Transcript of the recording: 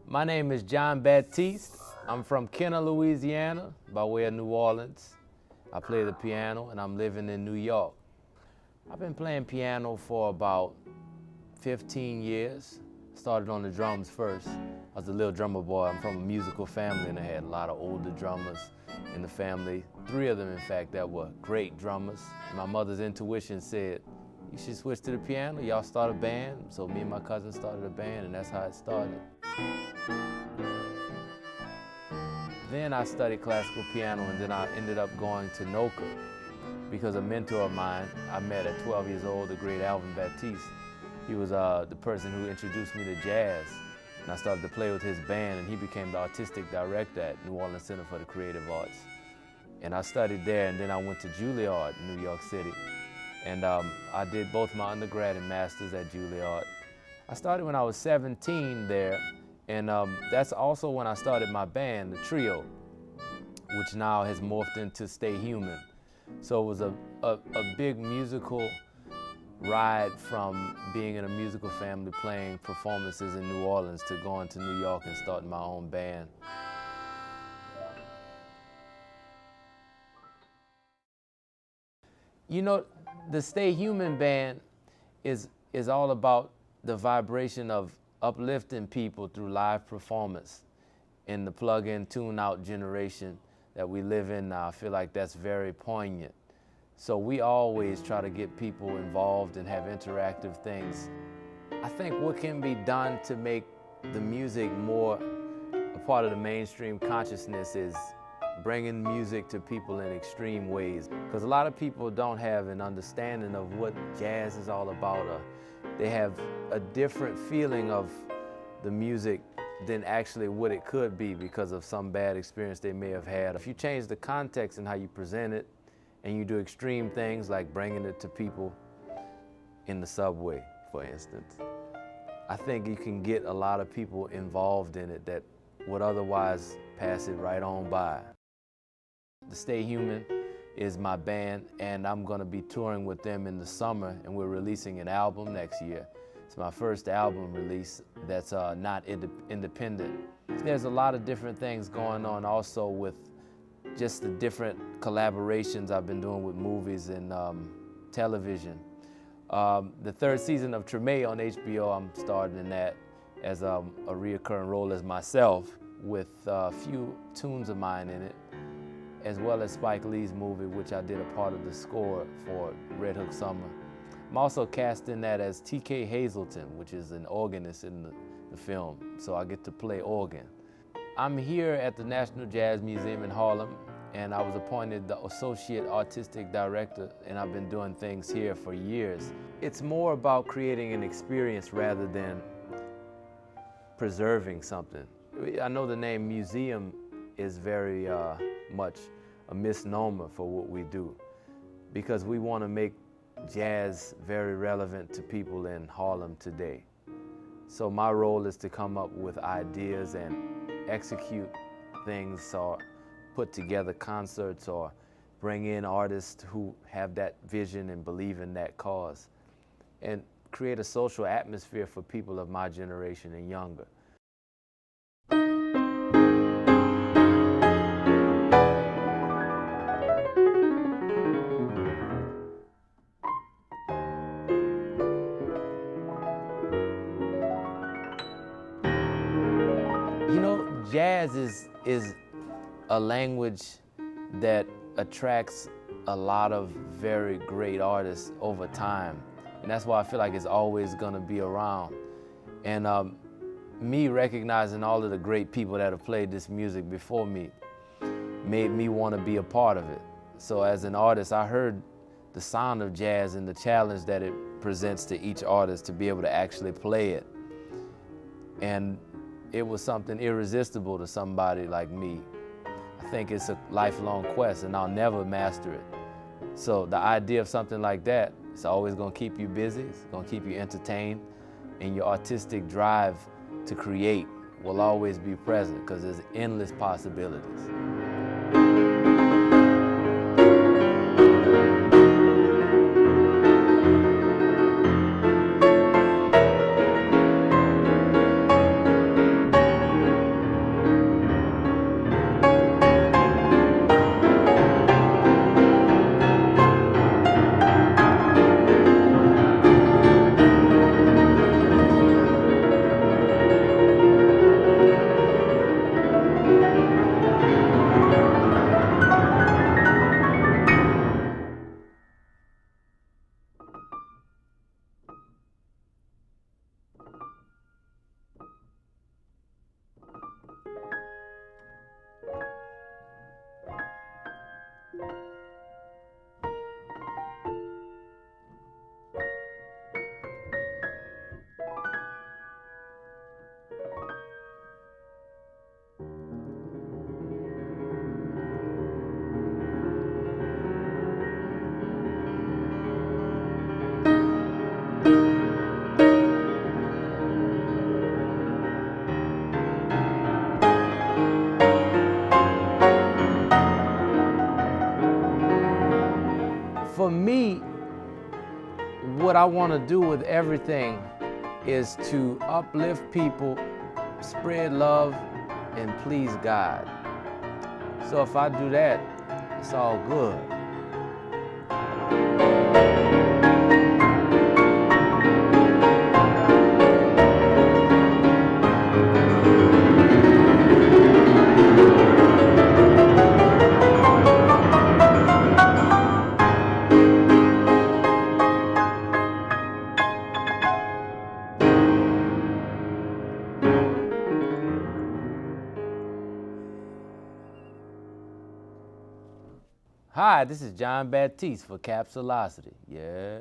My name is John Baptiste. I'm from Kenner, Louisiana, by way of New Orleans. I play the piano and I'm living in New York. I've been playing piano for about 15 years. Started on the drums first. I was a little drummer boy. I'm from a musical family and I had a lot of older drummers in the family. 3 of them, in fact, that were great drummers. My mother's intuition said, you should switch to the piano. Y'all start a band. So me and my cousin started a band and that's how it started. Then I studied classical piano and then I ended up going to NOCA because a mentor of mine I met at 12 years old, the great Jonathan Batiste. He was the person who introduced me to jazz. And I started to play with his band and he became the artistic director at New Orleans Center for the Creative Arts. And I studied there and then I went to Juilliard in New York City. And I did both my undergrad and master's at Juilliard. I started when I was 17 there, and that's also when I started my band, the trio, which now has morphed into Stay Human. So it was a big musical ride from being in a musical family playing performances in New Orleans to going to New York and starting my own band. You know, the Stay Human band is all about the vibration of uplifting people through live performance in the plug-in, tune-out generation that we live in now. I feel like that's very poignant. So we always try to get people involved and have interactive things. I think what can be done to make the music more a part of the mainstream consciousness is bringing music to people in extreme ways. Because a lot of people don't have an understanding of what jazz is all about. They have a different feeling of the music than actually what it could be because of some bad experience they may have had. If you change the context and how you present it, and you do extreme things like bringing it to people in the subway, for instance, I think you can get a lot of people involved in it that would otherwise pass it right on by. The Stay Human is my band, and I'm gonna be touring with them in the summer, and we're releasing an album next year. It's my first album release that's not independent. There's a lot of different things going on also with just the different collaborations I've been doing with movies and television. The 3rd season of Treme on HBO, I'm starring in that as a reoccurring role as myself with a few tunes of mine in it, as well as Spike Lee's movie, which I did a part of the score for RedHook Summer. I'm also cast in that as T.K. Hazelton, which is an organist in the film, so I get to play organ. I'm here at the National Jazz Museum in Harlem, and I was appointed the Associate Artistic Director, and I've been doing things here for years. It's more about creating an experience rather than preserving something. I know the name museum is very much a misnomer for what we do, because we want to make jazz very relevant to people in Harlem today. So my role is to come up with ideas and execute things or put together concerts or bring in artists who have that vision and believe in that cause and create a social atmosphere for people of my generation and younger. You know, jazz is a language that attracts a lot of very great artists over time. And that's why I feel like it's always gonna be around. And me recognizing all of the great people that have played this music before me made me wanna be a part of it. So as an artist, I heard the sound of jazz and the challenge that it presents to each artist to be able to actually play it. And it was something irresistible to somebody like me. I think it's a lifelong quest and I'll never master it. So the idea of something like that, it's always gonna keep you busy, it's gonna keep you entertained, and your artistic drive to create will always be present because there's endless possibilities. what I want to do with everything is to uplift people, spread love, and please God. So if I do that, it's all good. Hi, this is John Baptiste for Capsulocity. Yeah.